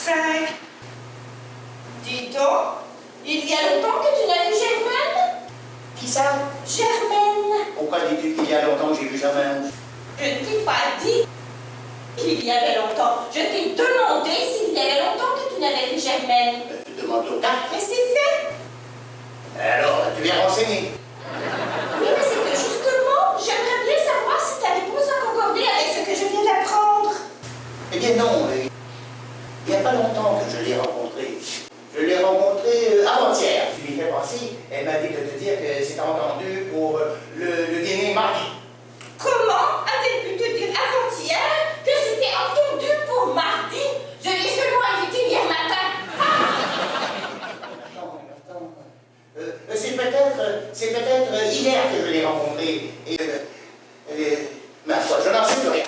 5. Dis donc, il y a longtemps que tu n'as vu Germaine? Qui ça? Germaine. Pourquoi dis-tu qu'il y a longtemps que j'ai vu Germaine? Je ne t'ai pas dit qu'il y avait longtemps. Je t'ai demandé s'il y avait longtemps que tu n'avais vu Germaine. Demande-le au gars. Mais c'est fait. Alors, tu viens renseigner. Oui, mais c'est que justement, j'aimerais bien savoir si ta réponse a concordé avec ce que je viens d'apprendre. Eh bien non, il n'y a pas longtemps que je l'ai rencontré. Je l'ai rencontré avant-hier. Tu lui fais penser, elle m'a dit de te dire que c'était entendu pour le dîner mardi. Comment a-t-elle pu te dire avant-hier que c'était entendu pour mardi? Je l'ai seulement invité hier matin. Attends. C'est peut-être hier que je l'ai rencontré. Et, ma foi, je n'en sais plus rien.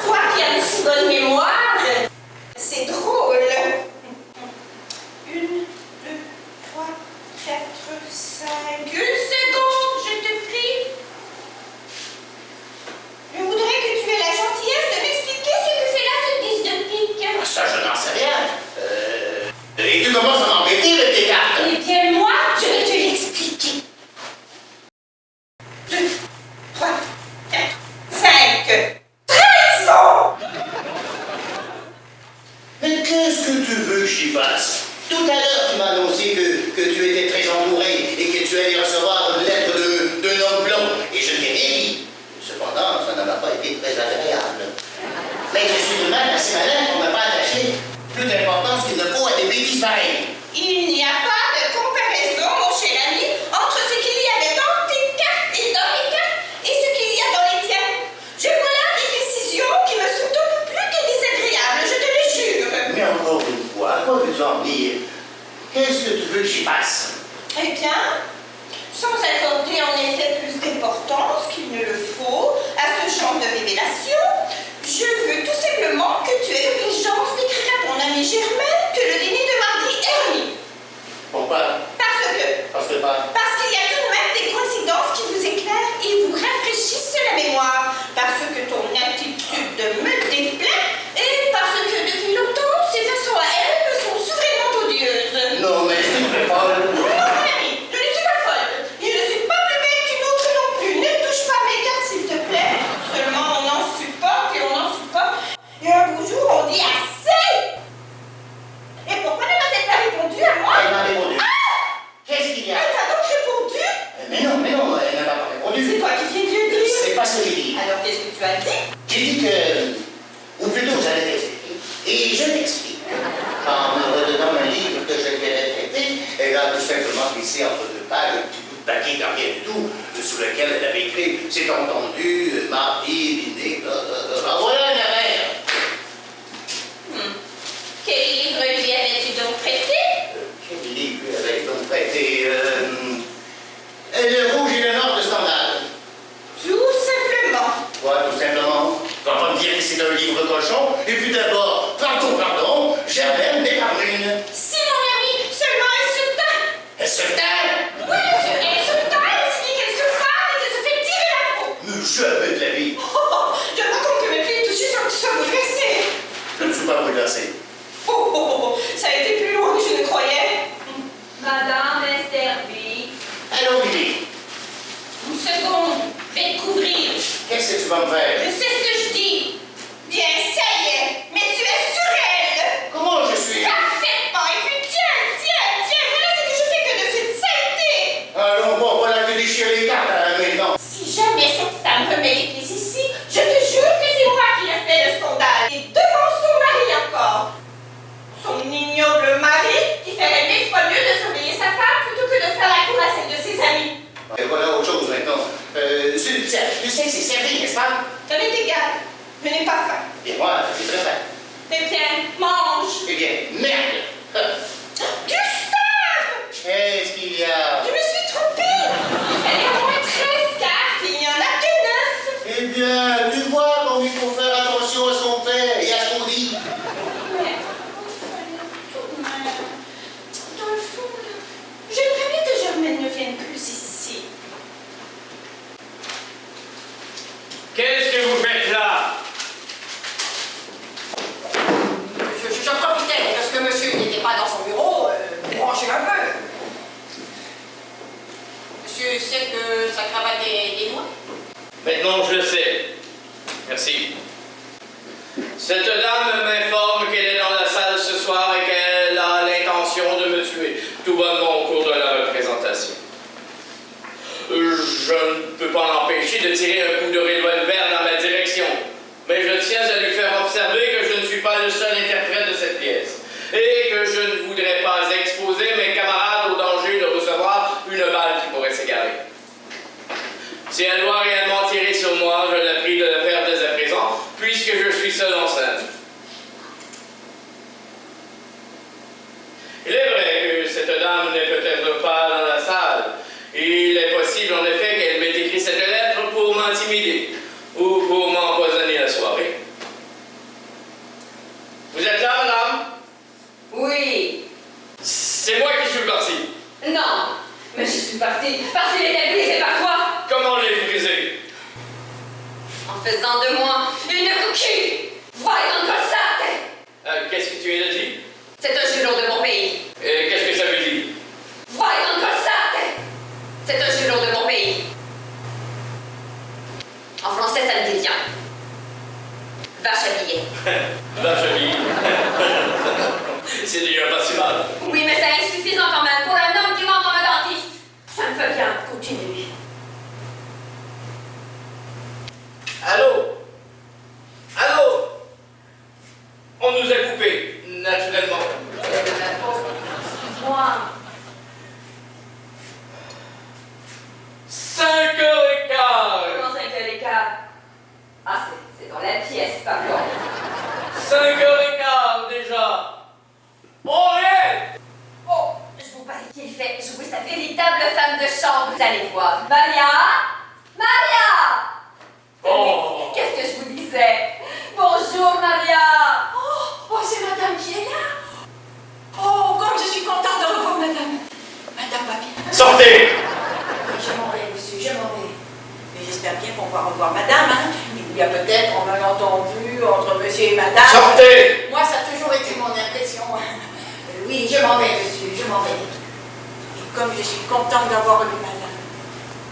Toi qui as une si bonne mémoire, c'est drôle. 1, 2, 3, 4, 5. Une seconde, je te prie. Je voudrais que tu aies la gentillesse de m'expliquer ce que c'est là ce 10 de pique. Ah, ça, je n'en sais rien. Et tu commences à m'embêter avec tes cartes. Eh bien, moi, je vais te l'expliquer. 2, 3, 4, 5. 13 ans! Mais qu'est-ce que tu veux que j'y fasse? Tout à l'heure, tu m'as annoncé que tu étais très entouré et que tu allais recevoir une lettre d'un homme blond. Et je t'ai rien dit. Cependant, ça ne m'a pas été très agréable. Mais je suis tout de même assez malin pour ne pas attacher plus d'importance qu'il ne faut à des bêtises pareilles. Il n'y a pas de comparaison, mon cher ami, entre ce qu'il y avait dans tes cartes et dans mes cartes et ce qu'il y a dans les tiennes. Je vois là des décisions qui me sont un peu plus que désagréables, je te le jure. Mais encore une fois, à quoi veux-tu en venir? Qu'est-ce que tu veux que j'y fasse? Eh bien, sans accorder en effet plus d'importance qu'il ne le faut à ce genre de révélation, je veux tout simplement que tu aies l'urgence d'écrire à ton ami Germaine que le dîner de mardi est remis. Pourquoi? Parce qu'il y a tout de même des coïncidences qui vous éclairent et vous rafraîchissent la mémoire. Parce que ton attitude me déplaît et parce que depuis longtemps, ses façons à elle me sont souverainement odieuses. Non, mais c'est très folle. Non, mon ami, je ne suis pas folle. Et je ne suis pas plus bête qu'une autre non plus. Ne touche pas mes cartes, s'il te plaît. Seulement, on en supporte et on en supporte. Et un beau jour, on dit assez. Et pourquoi ne m'a-t-elle pas répondu à moi? Elle m'a répondu. Qu'est-ce qu'il y a? Elle t'a donc répondu? Mais non, elle n'a pas répondu. C'est toi qui viens de le dire. C'est pas ce que j'ai dit. Alors, qu'est-ce que tu as dit? J'ai dit que, ou plutôt j'allais t'expliquer. Et je t'explique. En me redonnant un livre que je lui avais prêté, elle a tout simplement glissé entre deux pages un petit bout de papier de rien du tout, sous lequel elle avait écrit « C'est entendu, mardi, dîner, blablabla. » Voilà une affaire. Quel livre lui avais-tu donc prêté? Quel livre lui avait donc prêté? Le Rouge et le Nord de Stendhal. Tout simplement. Ouais, tout simplement. Tu vas pas me dire que c'est un livre cochon. Et puis d'abord, pardon, Germaine n'est pas brune. Si, mon ami, seulement elle se tait. Elle se tait. Oui, monsieur, elle se tait, elle signifie qu'elle se fade et qu'elle se fait tirer la peau. Mais jamais de la vie. Je raconte que mes pieds touchés sans que tu sois bouleversé. Je ne suis pas bouleversé. Ça a été plus loin que je ne croyais. Madame est servie. Allons, Billy. Une seconde, je vais te couvrir. Qu'est-ce que tu vas me faire? Je sais ce que je dis. Bien, ça y est, mais tu es sur elle. Comment je suis? Parfaitement, et puis tiens, voilà ce que je fais que de cette saleté. Allons, bon, voilà te déchirer les cartes maintenant. Si jamais cette femme remet les pieds ici, je te jure que c'est moi qui ai fait le scandale. Et devant son mari encore. Son ignoble mari qui ferait 1000 fois mieux de surveiller sa femme plutôt que de faire la cour à celle de ses amis. Et voilà autre chose maintenant. Tu sais que c'est servi, n'est-ce pas? Ça m'est égal. Je n'ai pas faim. Et moi, c'est très faim. Eh bien, mange. Eh bien, merde! Gustave! Qu'est-ce qu'il y a? Je me suis trompée. Il fallait au moins 13 cartes. Il n'y en a que 9. Eh bien, tu vois comme il faut faire attention à ce qu'on fait et à ce qu'on dit. Mais, tout de même, dans le fond, j'aimerais bien que Germaine ne vienne plus ici. Qu'est-ce que vous faites là? Je profite Maintenant, je le sais. Merci. Cette dame m'informe qu'elle est dans la salle ce soir et qu'elle a l'intention de me tuer, tout bonnement au cours de la représentation. Je ne peux pas l'empêcher de tirer un coup de revolver dans ma direction, mais je tiens à lui faire observer que je ne suis pas le seul interprète de cette pièce, et que je ne voudrais pas exposer mes camarades au danger de recevoir une balle qui pourrait s'égarer. Si elle doit réellement tirer sur moi, je la prie de le faire dès à présent, puisque je suis seul en scène. Il est vrai que cette dame n'est peut-être pas dans la salle. Il est possible en effet qu'elle m'ait écrit cette lettre pour m'intimider ou pour m'empoisonner la soirée. Vous êtes là, madame? Oui. C'est moi qui suis parti. Non, mais je suis partie parce qu'il était brisé par toi. Comment l'ai-vous brisé? En faisant de moi une coquille. Vai dans le sac. Qu'est-ce que tu viens de dire? C'est un juron de mon pays. Qu'est-ce que ça veut dire? Vai dans le sac. C'est un juron de mon pays. En français, ça me dit rien. Vache habillée. La cheville. C'est déjà pas si mal. Oui, mais c'est insuffisant quand même pour un homme qui monte comme un dentiste. Ça me fait bien. Continue. Allô? Allô? On nous a coupés, naturellement. C'est de ma faute. Excuse-moi. 5h15. Comment 5h15? Ah, c'est dans la pièce, pardon. 5h15 déjà. On est. Oh, je vous parie qu'il fait jouer sa véritable femme de chambre. Vous allez voir. Maria? Maria! Oh. Qu'est-ce que je vous disais? Bonjour, Maria! Oh, c'est madame qui est là. Oh, comme je suis contente de revoir madame. Madame va bien. Sortez. Je m'en vais, monsieur, je m'en vais. Mais j'espère bien qu'on va revoir madame, hein. Il y a peut-être un malentendu entre monsieur et madame. Sortez. Moi, ça a toujours été mon impression. Oui, je m'en vais, monsieur, je m'en vais. Et comme je suis contente d'avoir revu madame.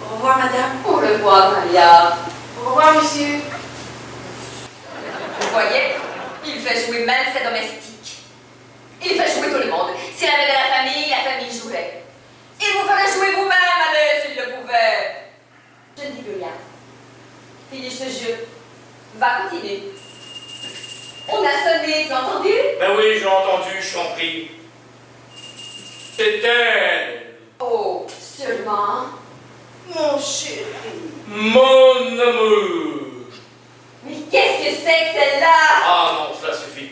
Au revoir, madame. Au revoir, Maria. Au revoir, monsieur. Vous voyez, il fait jouer même ses domestiques. Il fait jouer tout le monde. S'il avait de la famille jouerait. Il vous ferait jouer vous-même, allez, s'il le pouvait. Je ne dis plus rien. Finis ce jeu. Va continuer. On a sonné, tu as entendu? Ben oui, j'ai entendu, je t'en prie. C'est elle. Oh, seulement. Mon chéri. Mon amour. Mais qu'est-ce que c'est que celle-là? Ah non, cela suffit.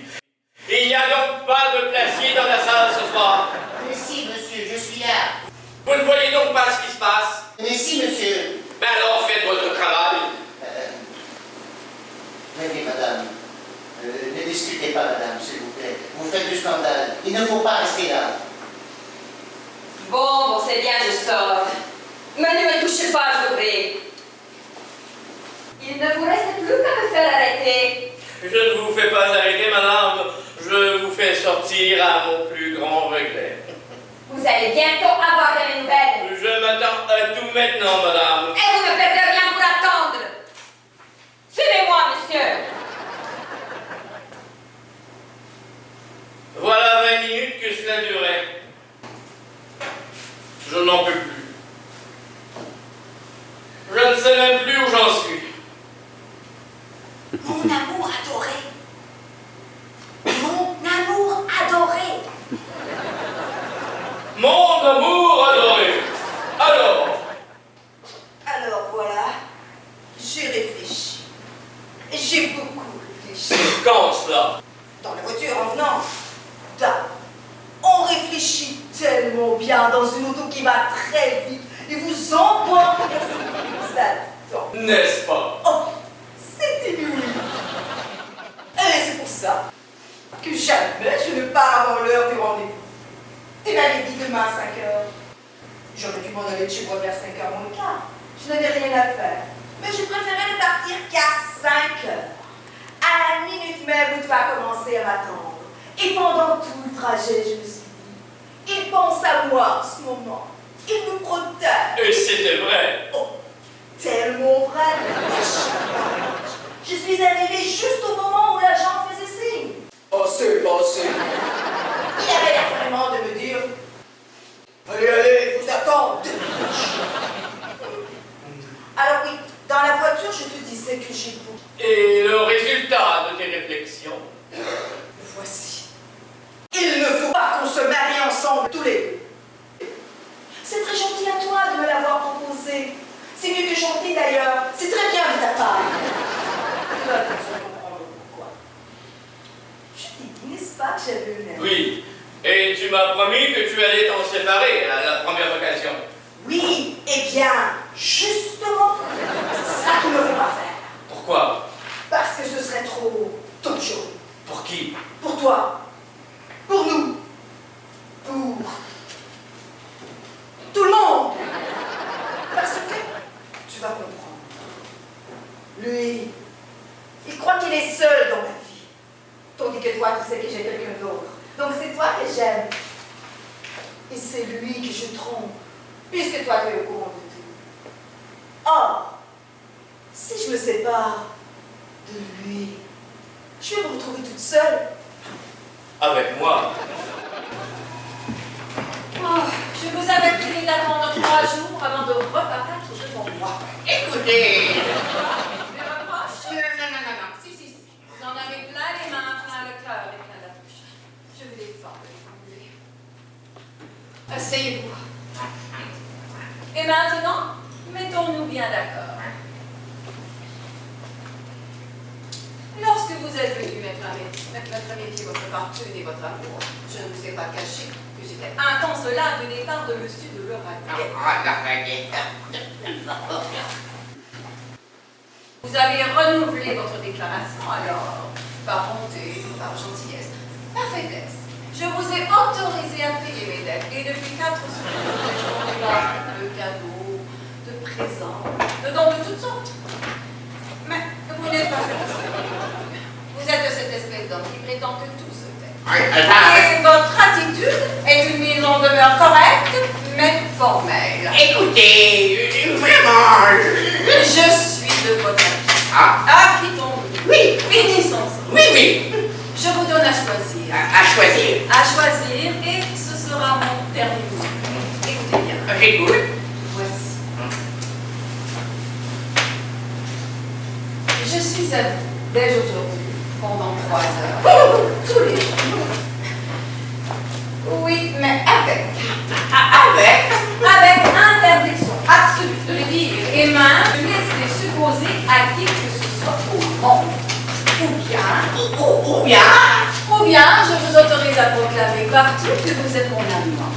Il n'y a donc pas de placier dans la salle ce soir. Mais si, monsieur, je suis là. Vous ne voyez donc pas ce qui se passe? Mais si, monsieur. Ben alors faites votre travail. Oui, madame. Ne discutez pas, madame, s'il vous plaît. Vous faites du scandale. Il ne faut pas rester là. Bon, c'est bien, je sors. Mais ne me touchez pas, je vous prie. Il ne vous reste plus qu'à me faire arrêter. Je ne vous fais pas arrêter, madame. Je vous fais sortir à mon plus grand regret. Vous allez bientôt avoir de mes nouvelles. Je m'attends à tout maintenant, madame. Et vous ne perdez rien pour attendre. Suivez-moi, monsieur. Voilà 20 minutes que cela durait. Je n'en peux plus. Je ne sais même plus où j'en suis. Mon amour adoré. Mon amour adoré. Mon amour adoré. Alors voilà, j'ai réfléchi. J'ai beaucoup réfléchi. Quand cela? Dans la voiture en venant. On réfléchit tellement bien dans une auto qui va très vite et vous emporte vers ce qui vous attend. N'est-ce pas? Oh, c'est inouï. Et c'est pour ça que jamais je ne pars avant l'heure du rendez-vous. Il m'avait dit demain à 5h. J'aurais dû m'en aller de chez moi vers 5h moins le quart. Je n'avais rien à faire. Mais je préférais ne partir qu'à 5h. À la minute même où tu vas commencer à m'attendre. Et pendant tout le trajet, je me suis dit, il pense à moi en ce moment. Il me protège. Et c'était vrai. Oh, tellement vrai. c'est que j'ai beau. Et le résultat de tes réflexions? Voici. Il ne faut pas qu'on se marie ensemble tous les deux. C'est très gentil à toi de me l'avoir proposé. C'est mieux que gentil d'ailleurs. C'est très bien de ta part. Tu vas tout de suite comprendre pourquoi. Je t'ai dit, n'est-ce pas, que j'avais une amie? Oui. Et tu m'as promis que tu allais t'en séparer à la première occasion. Oui, eh bien, justement, c'est ça qu'il ne faut pas faire. Pourquoi? Parce que ce serait trop dangereux. Pour qui? Pour toi. Pour nous. Pour tout le monde. Parce que, tu vas comprendre, lui, il croit qu'il est seul dans la vie. Tandis que toi, tu sais que j'ai quelqu'un d'autre. Donc c'est toi que j'aime. Et c'est lui que je trompe, puisque toi, tu es au courant de tout. Or, si je me sépare de lui, je vais me retrouver toute seule. Avec moi. Oh, je vous avais prié d'attendre 3 jours avant de reparaître devant moi. Écoutez. Mes reproches? Non. Si. Vous en avez plein les mains, plein le cœur et plein la bouche. Je vous défends de les formuler. Asseyez-vous. Et maintenant, mettons-nous bien d'accord. Lorsque vous êtes venu mettre à mes pieds votre fortune et votre amour, je ne vous ai pas caché que j'étais inconsolable du départ de monsieur de Lauragais. Vous avez renouvelé votre déclaration, alors, par bonté, par gentillesse, par faiblesse. Je vous ai autorisé à payer mes dettes, et depuis 4 semaines, de cadeaux, de présents, de dons de toutes sortes. Mais vous n'êtes pas fait. Vous êtes de cette espèce d'homme qui prétend que tout se fait. Et votre attitude est une mise en demeure correcte, mais formelle. Écoutez, vraiment, Je suis de votre avis. Ah, Appliquons-nous. oui, Finissons. oui, Je vous donne à choisir. à choisir. À choisir, et ce sera mon dernier mot. Écoutez bien. J'écoute. Voici. Je suis à vous, dès aujourd'hui, pendant 3 heures. Tous les jours. Oui, mais avec interdiction absolue de le dire et même de laisser supposer à qui que ce soit au monde. Ou bien, je vous autorise à proclamer partout que vous êtes mon amant.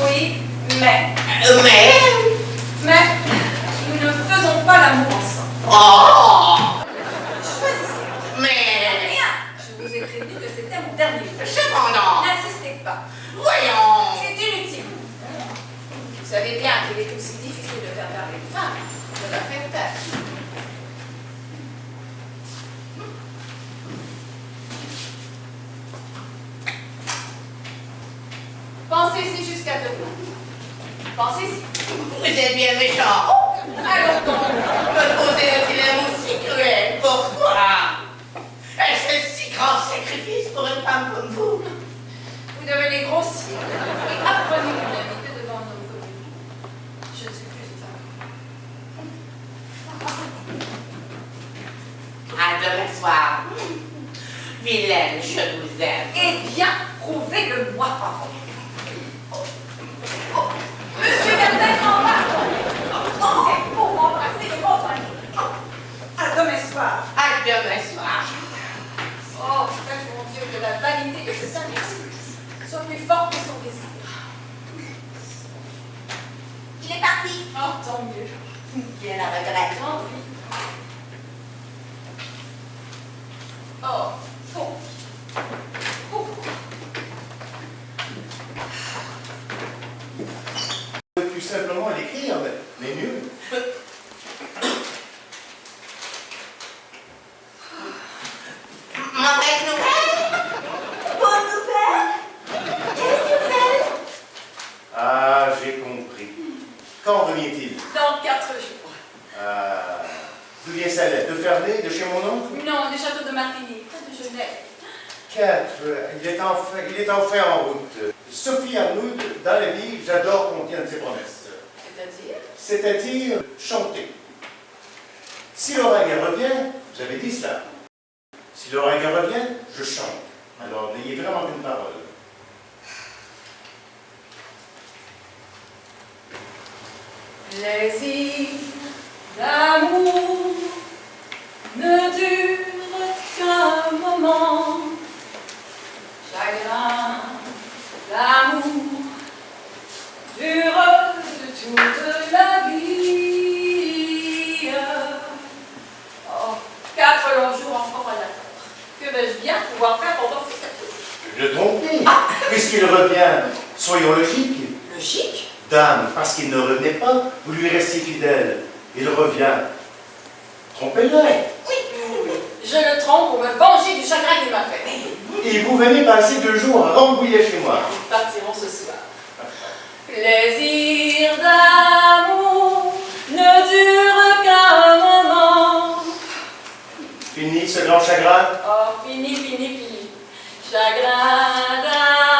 Oui, mais nous ne faisons pas l'amour ensemble. Choisissez. Rien. Je vous ai prévenu que c'était mon dernier mot. Cependant, N'insistez pas. voyons. C'est inutile. Vous savez bien qu'il est aussi difficile de faire parler une femme que de la faire taire. Pensez-y jusqu'à demain. Pensez-y. Vous êtes bien méchant. Allons donc. Me poser un dilemme aussi cruel. Pourquoi? Est-ce un si grand sacrifice pour une femme comme vous? Vous devenez grossier et apprenez l'unanimité devant un homme comme vous. Je ne suis plus une femme. À demain soir. Vilaine, je vous aime. Eh bien, prouvez-le-moi. Monsieur Vernet s'en va. C'est pour m'embrasser les montagnes. À demain soir. À demain soir. Oh, faites mon Dieu que la vanité de cet imbécile soit plus forte que son désir. Il est parti. Oh, tant mieux. Bien la regrette. Tant pis. Oh, bon. Plus simplement l'écrire, mais mieux. Mauvaise nouvelle? Bonne nouvelle. Quelle nouvelle? Ah, j'ai compris. Quand revient-il? Dans 4 jours. D'où vient sa lettre? De Ferney, de chez mon oncle? Non, du château de Martigny, près de Genève. 4. Il est enfin en route. Sophie Arnould, dans la vie, j'adore qu'on tienne ses promesses. C'est-à-dire? C'est-à-dire chanter. Si l'ouragan revient, vous avez dit cela. Si l'ouragan revient, je chante. Alors n'ayez vraiment qu'une parole. Plaisir d'amour ne dure qu'un moment. Chagrin d'amour dure toute la vie. Oh, 4 longs jours encore à l'attendre. Que vais-je bien pouvoir faire pendant ces 4 jours? Le tromper. Puisqu'il revient, soyons logiques. Logique? Dame, parce qu'il ne revenait pas, vous lui restez fidèle. Il revient. Trompez-le. Oui, je le trompe pour me venger du chagrin qu'il m'a fait. Et vous venez passer 2 jours à Rambouillet chez moi. Nous partirons ce soir. Plaisir d'amour ne dure qu'un moment. Fini ce grand chagrin. Oh, fini. Chagrin d'amour